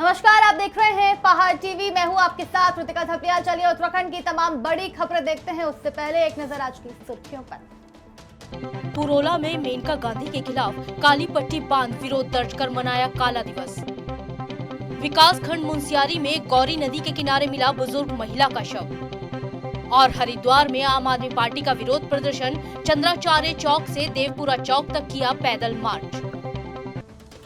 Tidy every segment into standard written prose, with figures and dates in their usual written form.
नमस्कार, आप देख रहे हैं पहाड़ टीवी। मैं हूं आपके साथ ऋतिका थपिया। चलिए उत्तराखंड की तमाम बड़ी खबरें देखते हैं। उससे पहले एक नजर आज की सुर्खियों पर। पुरोला में मेनका गांधी के खिलाफ काली पट्टी बांध विरोध दर्ज कर मनाया काला दिवस। विकास खंड मुंसियारी में गौरी नदी के किनारे मिला बुजुर्ग महिला का शव। और हरिद्वार में आम आदमी पार्टी का विरोध प्रदर्शन, चंद्राचार्य चौक से देवपुरा चौक तक किया पैदल मार्च।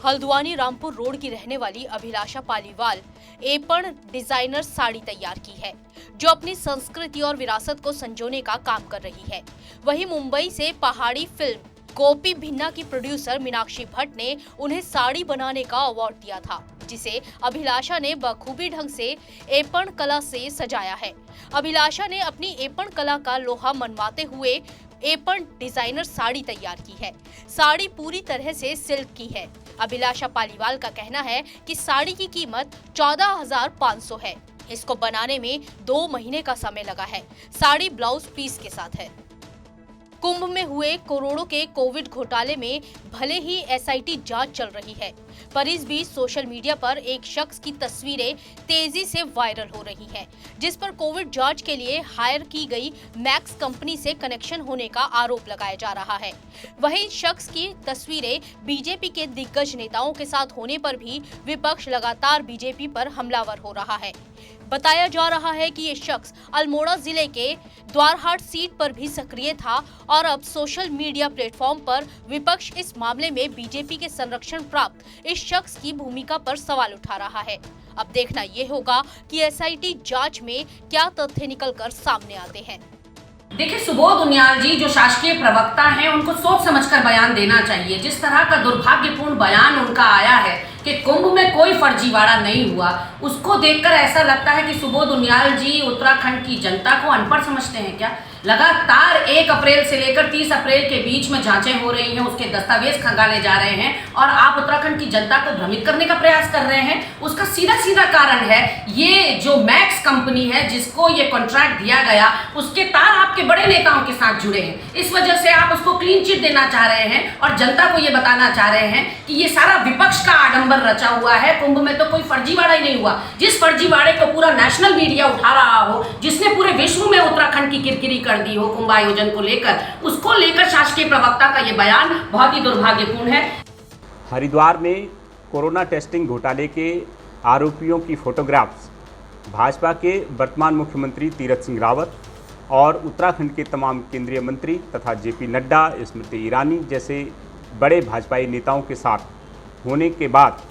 हल्द्वानी रामपुर रोड की रहने वाली अभिलाषा पालीवाल एपण डिजाइनर साड़ी तैयार की है, जो अपनी संस्कृति और विरासत को संजोने का काम कर रही है। वहीं मुंबई से पहाड़ी फिल्म गोपी भिन्ना की प्रोड्यूसर मीनाक्षी भट्ट ने उन्हें साड़ी बनाने का अवार्ड दिया था, जिसे अभिलाषा ने बखूबी ढंग से एपण कला से सजाया है। अभिलाषा ने अपनी एपण कला का लोहा मनवाते हुए एपण डिजाइनर साड़ी तैयार की है। साड़ी पूरी तरह से सिल्क की है। अभिलाषा पालीवाल का कहना है कि साड़ी की कीमत 14,500 है। इसको बनाने में 2 महीने का समय लगा है। साड़ी ब्लाउज पीस के साथ है। कुंभ में हुए करोड़ों के कोविड घोटाले में भले ही एसआईटी जांच चल रही है, पर इस बीच सोशल मीडिया पर एक शख्स की तस्वीरें तेजी से वायरल हो रही हैं, जिस पर कोविड जांच के लिए हायर की गई मैक्स कंपनी से कनेक्शन होने का आरोप लगाया जा रहा है। वहीं शख्स की तस्वीरें बीजेपी के दिग्गज नेताओं के साथ होने पर भी विपक्ष लगातार बीजेपी पर हमलावर हो रहा है। बताया जा रहा है कि ये शख्स अल्मोड़ा जिले के द्वारहाट सीट पर भी सक्रिय था और अब सोशल मीडिया प्लेटफॉर्म पर विपक्ष इस मामले में बीजेपी के संरक्षण प्राप्त इस शख्स की भूमिका पर सवाल उठा रहा है। अब देखना ये होगा कि एसआईटी जांच में क्या तथ्य निकलकर सामने आते हैं। देखिए, सुबोध उनियाल जी जो शासकीय प्रवक्ता हैं, उनको सोच समझकर बयान देना चाहिए। जिस तरह का दुर्भाग्यपूर्ण बयान उनका आया है कि कुंभ में कोई फर्जीवाड़ा नहीं हुआ, उसको देखकर ऐसा लगता है कि सुबोध उनियाल जी उत्तराखंड की जनता को अनपढ़ समझते हैं क्या। लगातार 1 अप्रैल से लेकर 30 अप्रैल के बीच में जांचें हो रही हैं, उसके दस्तावेज खंगाले जा रहे हैं और आप उत्तराखंड की जनता को भ्रमित करने का प्रयास कर रहे हैं। उसका सीधा सीधा कारण है ये जो मैक्स कंपनी है, जिसको ये कॉन्ट्रैक्ट दिया गया, उसके तार आपके बड़े नेताओं के साथ जुड़े हैं। इस वजह से आप उसको क्लीन चिट देना चाह रहे हैं और जनता को ये बताना चाह रहे हैं कि ये सारा विपक्ष का आडंबर रचा हुआ है। कुंभ में तो कोई फर्जीवाड़ा ही नहीं हुआ। जिस फर्जीवाड़े को पूरा नेशनल मीडिया उठा रहा हो, जिसने पूरे विश्व में उत्तराखंड की किरकिरी कर दी हो कुंभ आयोजन को लेकर, उसको लेकर शासकीय प्रवक्ता का यह बयान बहुत ही दुर्भाग्यपूर्ण है। हरिद्वार में कोरोना टेस्टिंग घोटाले के आरोपियों की फोटोग्राफ्स भाजपा के वर्तमान मुख्यमंत्री तीरथ सिंह रावत और उत्तराखंड के तमाम केंद्रीय मंत्री तथा जेपी नड्डा, स्मृति ईरानी जैसे बड़े भाजपाई नेताओं के साथ होने के बाद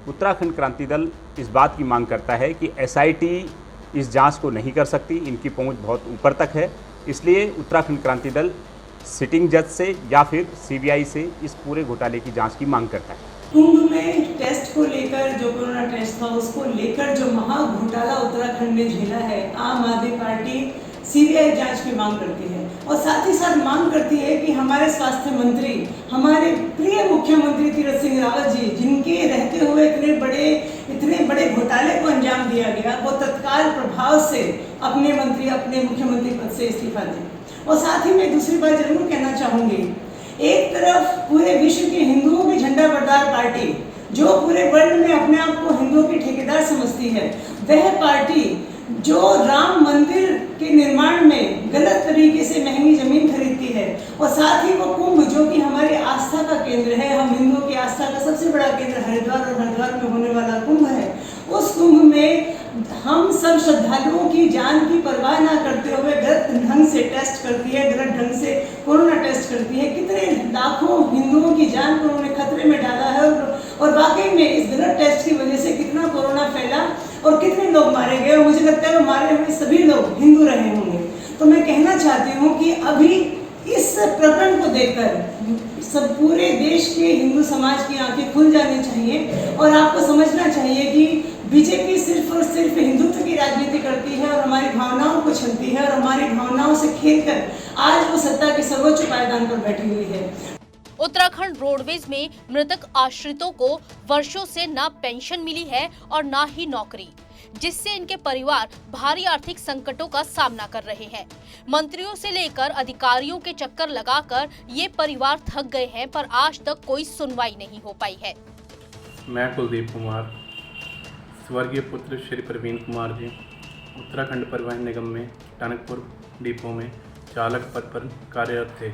उत्तराखंड क्रांति दल इस बात की मांग करता है कि एसआईटी इस जांच को नहीं कर सकती, इनकी पहुंच बहुत ऊपर तक है। इसलिए उत्तराखंड क्रांति दल सिटिंग जज से या फिर सीबीआई से इस पूरे घोटाले की जांच की मांग करता है। कुंभ में टेस्ट को लेकर जो कोरोना टेस्ट था, उसको लेकर जो महा घोटाला उत्तराखंड में झेला है, आम आदमी पार्टी सीबीआई जांच की मांग करती है और साथ ही साथ मांग करती है कि हमारे स्वास्थ्य मंत्री, हमारे प्रिय मुख्यमंत्री तीरथ सिंह रावत जी, जिनके रहते हुए इतने बड़े घोटाले को अंजाम दिया गया, वो तत्काल प्रभाव से अपने मुख्यमंत्री पद से इस्तीफा दें। और साथ ही मैं दूसरी बात जरूर कहना चाहूँगी, एक तरफ पूरे विश्व के हिंदुओं की झंडा बरदार पार्टी, जो पूरे वर्ल्ड में अपने आप को हिंदुओं की ठेकेदार समझती है, वह पार्टी जो राम मंदिर के निर्माण में गलत तरीके से महंगी जमीन खरीदती है, और साथ ही वो कुंभ जो कि हमारी आस्था का केंद्र है, हम हिंदुओं की आस्था का सबसे बड़ा केंद्र हरिद्वार और हरिद्वार में होने वाला कुंभ है, उस कुंभ में हम सब श्रद्धालुओं की जान की परवाह ना करते हुए गलत ढंग से टेस्ट करती है, गलत ढंग से कोरोना टेस्ट करती है। कितने लाखों हिंदुओं की जान को उन्होंने खतरे में डाला है और वाकई में इस गलत टेस्ट की वजह से कितना कोरोना फैला और कितने लोग मारे गए, और मुझे लगता है वो मारे हुए सभी लोग हिंदू रहे होंगे। तो मैं कहना चाहती हूँ कि अभी इस प्रकरण को देखकर सब पूरे देश के हिंदू समाज की आंखें खुल जानी चाहिए और आपको समझना चाहिए कि बीजेपी सिर्फ और सिर्फ हिंदुत्व की राजनीति करती है और हमारी भावनाओं को छलती है और हमारी भावनाओं से खेलकर आज वो सत्ता के सर्वोच्च पायदान पर बैठी हुई है। उत्तराखंड रोडवेज में मृतक आश्रितों को वर्षों से न पेंशन मिली है और न ही नौकरी, जिससे इनके परिवार भारी आर्थिक संकटों का सामना कर रहे हैं। मंत्रियों से लेकर अधिकारियों के चक्कर लगाकर ये परिवार थक गए हैं, पर आज तक कोई सुनवाई नहीं हो पाई है। मैं कुलदीप कुमार स्वर्गीय पुत्र श्री प्रवीण कुमार जी उत्तराखंड परिवहन निगम में टनकपुर डिपो में चालक पद पर कार्यरत थे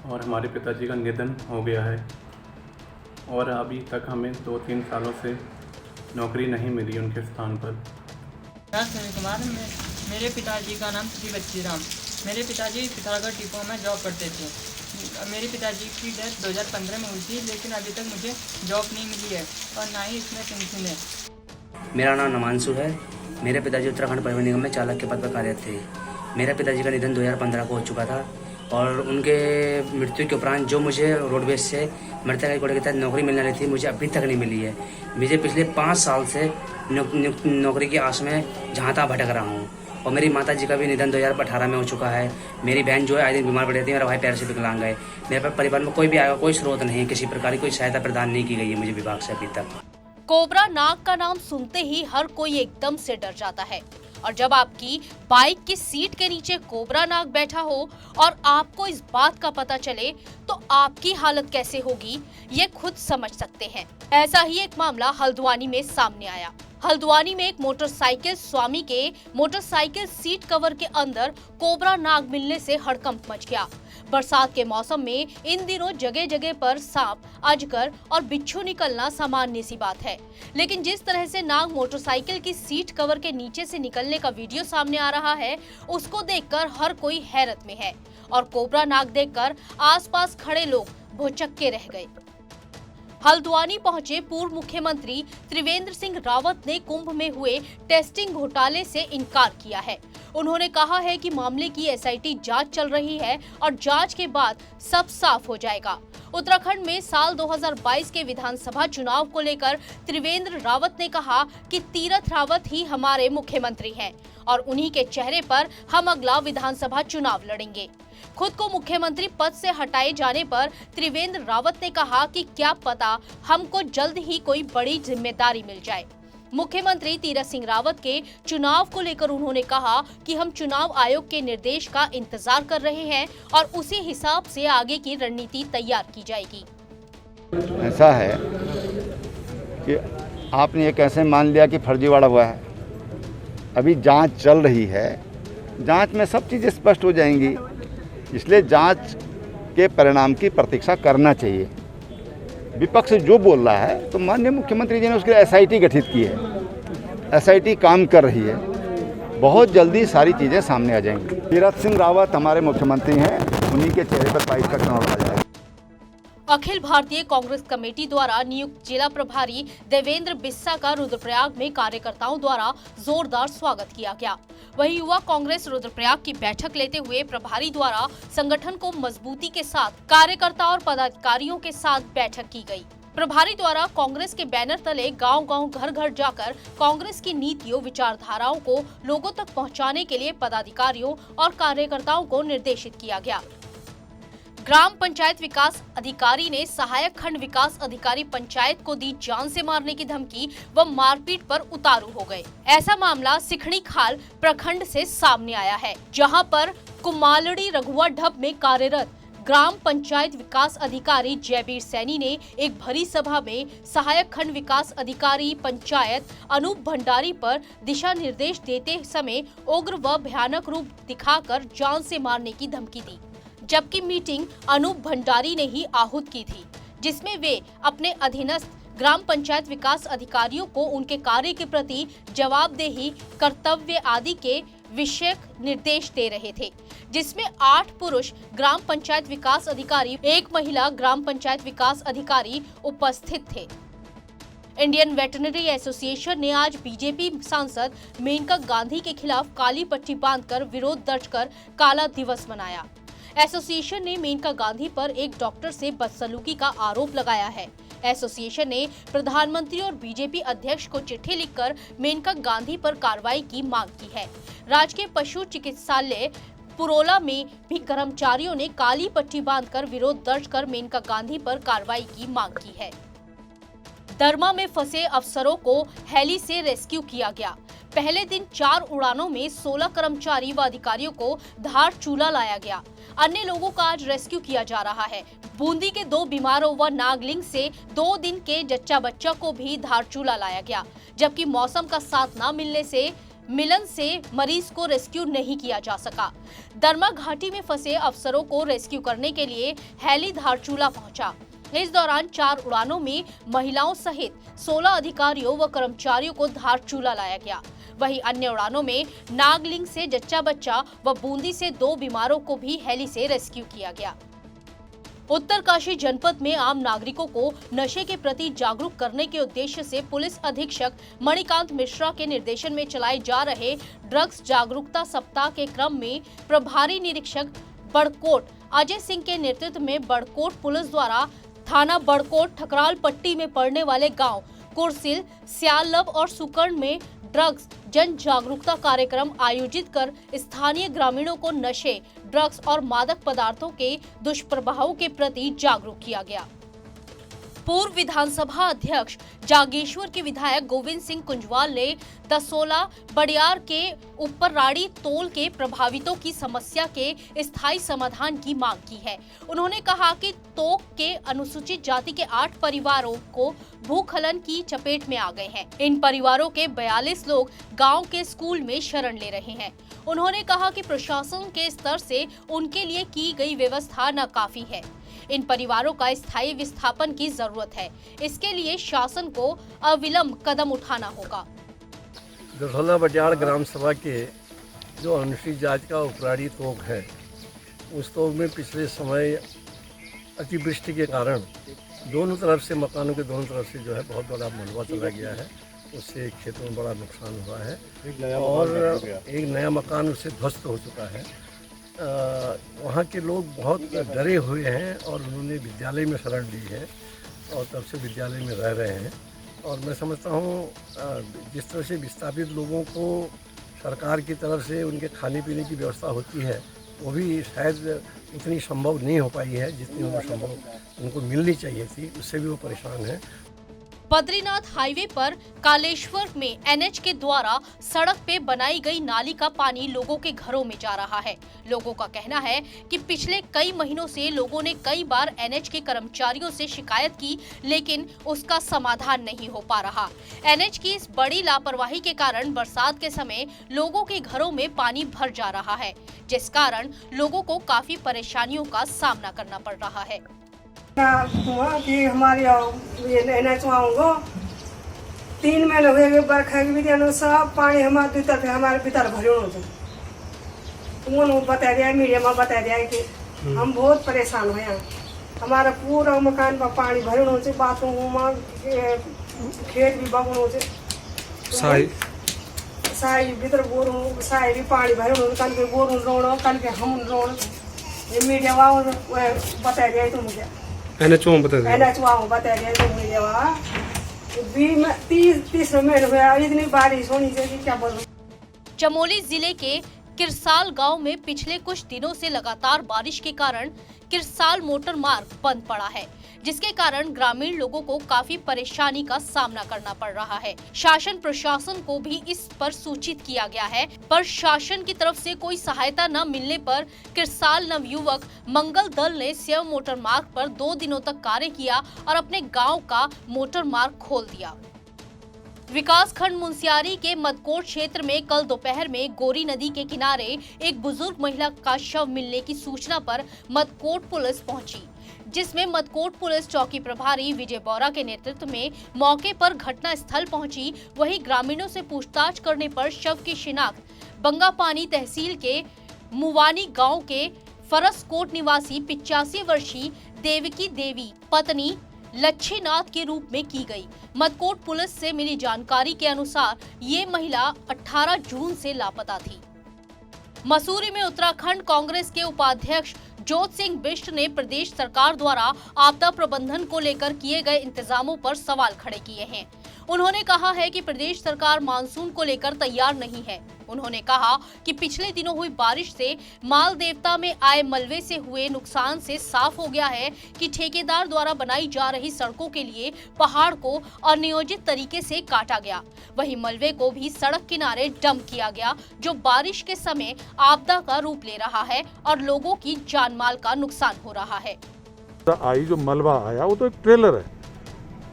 और हमारे पिताजी का निधन हो गया है और अभी तक हमें 2-3 सालों से नौकरी नहीं मिली उनके स्थान पर। सुनील कुमार, मेरे पिताजी का नाम श्री बच्चीराम। मेरे पिताजी पिथौरागढ़ डिपो में जॉब करते थे। मेरे पिताजी की डेथ 2015 में हुई थी, लेकिन अभी तक मुझे जॉब नहीं मिली है और ना ही इसमें पेंशन है। मेरा नाम नमांशु है। मेरे पिताजी उत्तराखंड परिवहन निगम में चालक के पद पर कार्यरत थे। मेरे पिताजी का निधन 2015 को हो चुका था और उनके मृत्यु के उपरांत जो मुझे रोडवेज से मृतक कोटे के तहत नौकरी मिलने वाली थी, मुझे अभी तक नहीं मिली है। मुझे पिछले 5 साल से नौकरी की आस में जहाँ तहाँ भटक रहा हूँ और मेरी माता जी का भी निधन 2018 में हो चुका है। मेरी बहन जो है आए दिन बीमार पड़ी रहती है। मेरा भाई पैर से विकलांग है। मेरे परिवार में कोई भी आएगा, कोई स्रोत नहीं, किसी प्रकार की कोई सहायता प्रदान नहीं की गई है मुझे विभाग से अभी तक। कोबरा नाग का नाम सुनते ही हर कोई एकदम से डर जाता है और जब आपकी बाइक की सीट के नीचे कोबरा नाग बैठा हो और आपको इस बात का पता चले तो आपकी हालत कैसे होगी ये खुद समझ सकते हैं। ऐसा ही एक मामला हल्द्वानी में सामने आया। हल्द्वानी में एक मोटरसाइकिल स्वामी के मोटरसाइकिल सीट कवर के अंदर कोबरा नाग मिलने से हड़कंप मच गया। बरसात के मौसम में इन दिनों जगह जगह पर सांप, अजगर और बिच्छू निकलना सामान्य सी बात है, लेकिन जिस तरह से नाग मोटरसाइकिल की सीट कवर के नीचे से निकलने का वीडियो सामने आ रहा है, उसको देखकर हर कोई हैरत में है और कोबरा नाग देखकर आसपास खड़े लोग भौचक्के रह गए। हल्द्वानी पहुंचे पूर्व मुख्यमंत्री त्रिवेंद्र सिंह रावत ने कुंभ में हुए टेस्टिंग घोटाले से इनकार किया है। उन्होंने कहा है कि मामले की एसआईटी जांच चल रही है और जांच के बाद सब साफ हो जाएगा। उत्तराखंड में साल 2022 के विधानसभा चुनाव को लेकर त्रिवेंद्र रावत ने कहा कि तीरथ रावत ही हमारे मुख्यमंत्री हैं और उन्हीं के चेहरे पर हम अगला विधानसभा चुनाव लड़ेंगे। खुद को मुख्यमंत्री पद से हटाए जाने पर त्रिवेंद्र रावत ने कहा कि क्या पता हमको जल्द ही कोई बड़ी जिम्मेदारी मिल जाए। मुख्यमंत्री तीरथ सिंह रावत के चुनाव को लेकर उन्होंने कहा कि हम चुनाव आयोग के निर्देश का इंतजार कर रहे हैं और उसी हिसाब से आगे की रणनीति तैयार की जाएगी। ऐसा है कि आपने ये कैसे मान लिया कि फर्जीवाड़ा हुआ है? अभी जांच चल रही है, जांच में सब चीज़ें स्पष्ट हो जाएंगी, इसलिए जांच के परिणाम की प्रतीक्षा करना चाहिए। विपक्ष जो बोल रहा है तो माननीय मुख्यमंत्री जी ने उसके लिए एसआईटी गठित की है, एसआईटी काम कर रही है, बहुत जल्दी सारी चीज़ें सामने आ जाएंगी। तीरथ सिंह रावत हमारे मुख्यमंत्री हैं, उन्हीं के चेहरे पर बाइक का चुनाव लड़ा जाएगा। अखिल भारतीय कांग्रेस कमेटी द्वारा नियुक्त जिला प्रभारी देवेंद्र बिस्सा का रुद्रप्रयाग में कार्यकर्ताओं द्वारा जोरदार स्वागत किया गया। वहीं युवा कांग्रेस रुद्रप्रयाग की बैठक लेते हुए प्रभारी द्वारा संगठन को मजबूती के साथ कार्यकर्ता और पदाधिकारियों के साथ बैठक की गई। प्रभारी द्वारा कांग्रेस के बैनर तले गांव-गांव, घर-घर जाकर कांग्रेस की नीतियों, विचारधाराओं को लोगों तक पहुंचाने के लिए पदाधिकारियों और कार्यकर्ताओं को निर्देशित किया गया। ग्राम पंचायत विकास अधिकारी ने सहायक खंड विकास अधिकारी पंचायत को दी जान से मारने की धमकी व मारपीट पर उतारू हो गए। ऐसा मामला सिखड़ी खाल प्रखंड से सामने आया है, जहां पर कुमालड़ी रघुआ ढब में कार्यरत ग्राम पंचायत विकास अधिकारी जयबीर सैनी ने एक भरी सभा में सहायक खंड विकास अधिकारी पंचायत अनूप भंडारी पर दिशा निर्देश देते समय उग्र व भयानक रूप दिखाकर जान से मारने की धमकी दी, जबकि मीटिंग अनूप भंडारी ने ही आहूत की थी, जिसमें वे अपने अधीनस्थ ग्राम पंचायत विकास अधिकारियों को उनके कार्य के प्रति जवाबदेही, कर्तव्य आदि के विषयक निर्देश दे रहे थे, जिसमें 8 पुरुष ग्राम पंचायत विकास अधिकारी, 1 महिला ग्राम पंचायत विकास अधिकारी उपस्थित थे। इंडियन वेटरनरी एसोसिएशन ने आज बीजेपी सांसद मेनका गांधी के खिलाफ काली पट्टी बांधकर विरोध दर्ज कर काला दिवस मनाया। एसोसिएशन ने मेनका गांधी पर एक डॉक्टर से बदसलूकी का आरोप लगाया है। एसोसिएशन ने प्रधानमंत्री और बीजेपी अध्यक्ष को चिट्ठी लिखकर मेनका गांधी पर कार्रवाई की मांग की है। राजकीय पशु चिकित्सालय पुरोला में भी कर्मचारियों ने काली पट्टी बांधकर विरोध दर्ज कर मेनका गांधी पर कार्रवाई की मांग की है। दरमा में फंसे अफसरों को हेली से रेस्क्यू किया गया। पहले दिन 4 उड़ानों में 16 कर्मचारी व अधिकारियों को धारचूला लाया गया। अन्य लोगों का आज रेस्क्यू किया जा रहा है। बूंदी के 2 बीमारों व नागलिंग से 2 दिन के जच्चा बच्चा को भी धारचूला लाया गया, जबकि मौसम का साथ न मिलन से मरीज को रेस्क्यू नहीं किया जा सका। दरमा घाटी में फंसे अफसरों को रेस्क्यू करने के लिए हेली धारचूला पहुंचा। इस दौरान 4 उड़ानों में महिलाओं सहित 16 अधिकारियों व कर्मचारियों को धारचूला लाया गया। वहीं अन्य उड़ानों में नागलिंग से जच्चा बच्चा व बूंदी से 2 बीमारों को भी हेली से रेस्क्यू किया गया। उत्तरकाशी जनपद में आम नागरिकों को नशे के प्रति जागरूक करने के उद्देश्य से पुलिस अधीक्षक मणिकांत मिश्रा के निर्देशन में चलाए जा रहे ड्रग्स जागरूकता सप्ताह के क्रम में प्रभारी निरीक्षक बड़कोट अजय सिंह के नेतृत्व में बड़कोट पुलिस द्वारा थाना बड़कोट ठकराल पट्टी में पड़ने वाले गांव कुरसिल, सियालब और सुकर्ण में ड्रग्स जन जागरूकता कार्यक्रम आयोजित कर स्थानीय ग्रामीणों को नशे, ड्रग्स और मादक पदार्थों के दुष्प्रभावों के प्रति जागरूक किया गया। पूर्व विधानसभा अध्यक्ष जागेश्वर के विधायक गोविंद सिंह कुंजवाल ने तसोला बड़ियार के उपराड़ी तोल के प्रभावितों की समस्या के स्थायी समाधान की मांग की है। उन्होंने कहा कि तोक के अनुसूचित जाति के 8 परिवारों को भूखलन की चपेट में आ गए हैं। इन परिवारों के 42 लोग गांव के स्कूल में शरण ले रहे हैं। उन्होंने कहा कि प्रशासन के स्तर से उनके लिए की गई व्यवस्था नाकाफी है। इन परिवारों का स्थायी विस्थापन की जरूरत है। इसके लिए शासन को अविलंब कदम उठाना होगा। दसोला बटियार ग्राम सभा के जो अनुसूचित जाति का उपराड़ी तोक है, उस तोक में पिछले समय अतिवृष्टि के कारण दोनों तरफ से मकानों के दोनों तरफ से जो है बहुत बड़ा मलबा चला गया है। उससे खेतों में बड़ा नुकसान हुआ है और एक नया मकान उससे ध्वस्त हो चुका है। वहाँ के लोग बहुत डरे हुए हैं और उन्होंने विद्यालय में शरण ली है और तब से विद्यालय में रह रहे हैं। और मैं समझता हूँ जिस तरह से विस्थापित लोगों को सरकार की तरफ से उनके खाने पीने की व्यवस्था होती है, वो भी शायद उतनी संभव नहीं हो पाई है जितनी उनको मिलनी चाहिए थी। उससे भी वो परेशान हैं। बद्रीनाथ हाईवे पर कालेश्वर में एनएच के द्वारा सड़क पे बनाई गई नाली का पानी लोगों के घरों में जा रहा है। लोगों का कहना है कि पिछले कई महीनों से लोगों ने कई बार एनएच के कर्मचारियों से शिकायत की, लेकिन उसका समाधान नहीं हो पा रहा। एनएच की इस बड़ी लापरवाही के कारण बरसात के समय लोगों के घरों में पानी भर जा रहा है, जिस कारण लोगों को काफी परेशानियों का सामना करना पड़ रहा है। कि हमारे एनएच आऊँगा 3 महीने हुए बरखा के भी सब पानी हमारे भीतर भरे उन्होंने बता दिया, मीडिया में बता दिया कि हम बहुत परेशान हुए हैं। हमारा पूरा मकान पर पानी भरे हो, बाथरूम में खेत भी बगन साई भीतर बोर साई भी पानी भरे हो, कल के बोर रोड कल के हम रोड मीडिया बता दिया तुम मुझे एनएच बता दिया तुम मीडिया 30 महीने हुआ, इतनी बारिश होनी चाहिए क्या बोलूं। चमोली जिले के किरसाल गांव में पिछले कुछ दिनों से लगातार बारिश के कारण किरसाल मोटर मार्ग बंद पड़ा है, जिसके कारण ग्रामीण लोगों को काफी परेशानी का सामना करना पड़ रहा है। शासन प्रशासन को भी इस पर सूचित किया गया है, पर शासन की तरफ से कोई सहायता न मिलने पर किरसाल नवयुवक मंगल दल ने स्वयं मोटर मार्ग पर 2 दिनों तक कार्य किया और अपने गाँव का मोटर मार्ग खोल दिया। विकास खंड मुंसियारी के मदकोट क्षेत्र में कल दोपहर में गोरी नदी के किनारे एक बुजुर्ग महिला का शव मिलने की सूचना पर मदकोट पुलिस पहुंची, जिसमें मदकोट पुलिस चौकी प्रभारी विजय बोरा के नेतृत्व में मौके पर घटना स्थल पहुंची। वहीं ग्रामीणों से पूछताछ करने पर शव की शिनाख्त बंगापानी तहसील के मुवानी गाँव के फरसकोट निवासी 85 वर्षीय देवकी देवी पत्नी लच्छीनाथ के रूप में की गई। मदकोट पुलिस से मिली जानकारी के अनुसार ये महिला 18 जून से लापता थी। मसूरी में उत्तराखंड कांग्रेस के उपाध्यक्ष जोत सिंह बिष्ट ने प्रदेश सरकार द्वारा आपदा प्रबंधन को लेकर किए गए इंतजामों पर सवाल खड़े किए हैं। उन्होंने कहा है कि प्रदेश सरकार मानसून को लेकर तैयार नहीं है। उन्होंने कहा कि पिछले दिनों हुई बारिश से माल देवता में आए मलबे से हुए नुकसान से साफ हो गया है कि ठेकेदार द्वारा बनाई जा रही सड़कों के लिए पहाड़ को अनियोजित तरीके से काटा गया। वहीं मलबे को भी सड़क किनारे डंप किया गया, जो बारिश के समय आपदा का रूप ले रहा है और लोगों की जान माल का नुकसान हो रहा है। आई जो मलबा आया वो तो एक ट्रेलर है।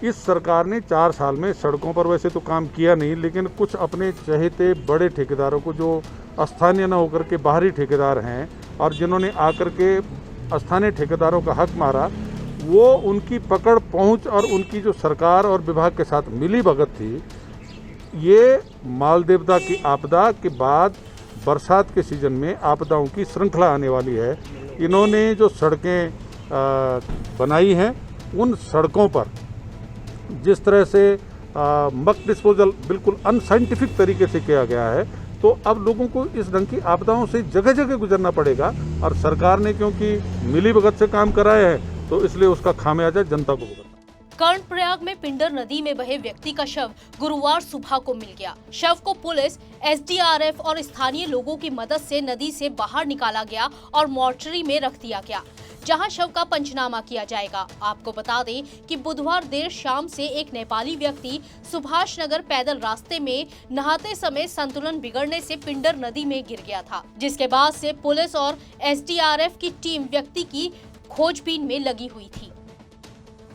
इस सरकार ने 4 साल में सड़कों पर वैसे तो काम किया नहीं, लेकिन कुछ अपने चहेते बड़े ठेकेदारों को, जो स्थानीय न होकर के बाहरी ठेकेदार हैं और जिन्होंने आकर के स्थानीय ठेकेदारों का हक मारा, वो उनकी पकड़ पहुंच और उनकी जो सरकार और विभाग के साथ मिली भगत थी, ये माल देवता की आपदा के बाद बरसात के सीजन में आपदाओं की श्रृंखला आने वाली है। इन्होंने जो सड़कें बनाई हैं, उन सड़कों पर जिस तरह से मक डिस्पोजल बिल्कुल अनसाइंटिफिक तरीके से किया गया है, तो अब लोगों को इस ढंग की आपदाओं से जगह जगह गुजरना पड़ेगा। और सरकार ने क्योंकि मिलीभगत से काम कराया है, तो इसलिए उसका खामियाजा जनता को भुगतना। कर्णप्रयाग में पिंडर नदी में बहे व्यक्ति का शव गुरुवार सुबह को मिल गया। शव को पुलिस, एसडीआरएफ और स्थानीय लोगों की मदद से नदी से बाहर निकाला गया और मोर्चरी में रख दिया गया, जहां शव का पंचनामा किया जाएगा। आपको बता दें कि बुधवार देर शाम से एक नेपाली व्यक्ति सुभाष नगर पैदल रास्ते में नहाते समय संतुलन बिगड़ने से पिंडर नदी में गिर गया था, जिसके बाद से पुलिस और एसडीआरएफ की टीम व्यक्ति की खोजबीन में लगी हुई थी।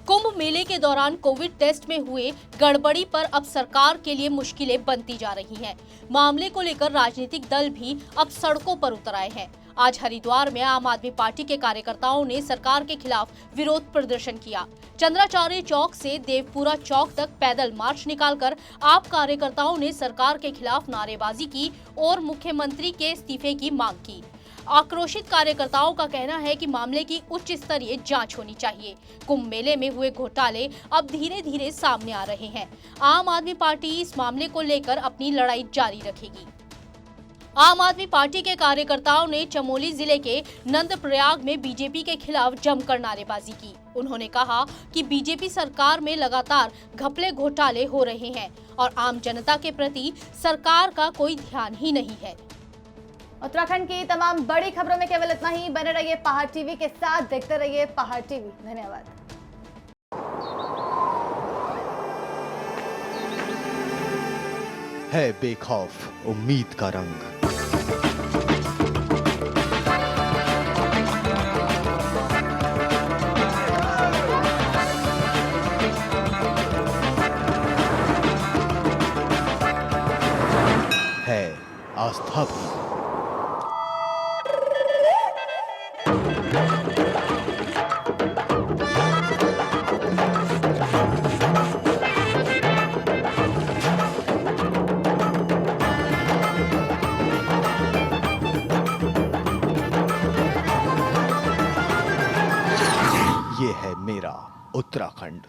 कुंभ मेले के दौरान कोविड टेस्ट में हुए गड़बड़ी पर अब सरकार के लिए मुश्किलें बनती जा रही हैं। मामले को लेकर राजनीतिक दल भी अब सड़कों पर उतर आए हैं। आज हरिद्वार में आम आदमी पार्टी के कार्यकर्ताओं ने सरकार के खिलाफ विरोध प्रदर्शन किया। चंद्राचार्य चौक से देवपुरा चौक तक पैदल मार्च निकालकर आप कार्यकर्ताओं ने सरकार के खिलाफ नारेबाजी की और मुख्यमंत्री के इस्तीफे की मांग की। आक्रोशित कार्यकर्ताओं का कहना है कि मामले की उच्च स्तरीय जांच होनी चाहिए। कुंभ मेले में हुए घोटाले अब धीरे धीरे सामने आ रहे हैं। आम आदमी पार्टी इस मामले को लेकर अपनी लड़ाई जारी रखेगी। आम आदमी पार्टी के कार्यकर्ताओं ने चमोली जिले के नंदप्रयाग में बीजेपी के खिलाफ जमकर नारेबाजी की। उन्होंने कहा कि बीजेपी सरकार में लगातार घपले घोटाले हो रहे हैं और आम जनता के प्रति सरकार का कोई ध्यान ही नहीं है। उत्तराखंड की तमाम बड़ी खबरों में केवल इतना ही। बने रहिए पहाड़ टीवी के साथ, देखते रहिए पहाड़ टीवी। धन्यवाद। है बेखौफ उम्मीद का रंग, है आस्था भी। ये है मेरा उत्तराखंड।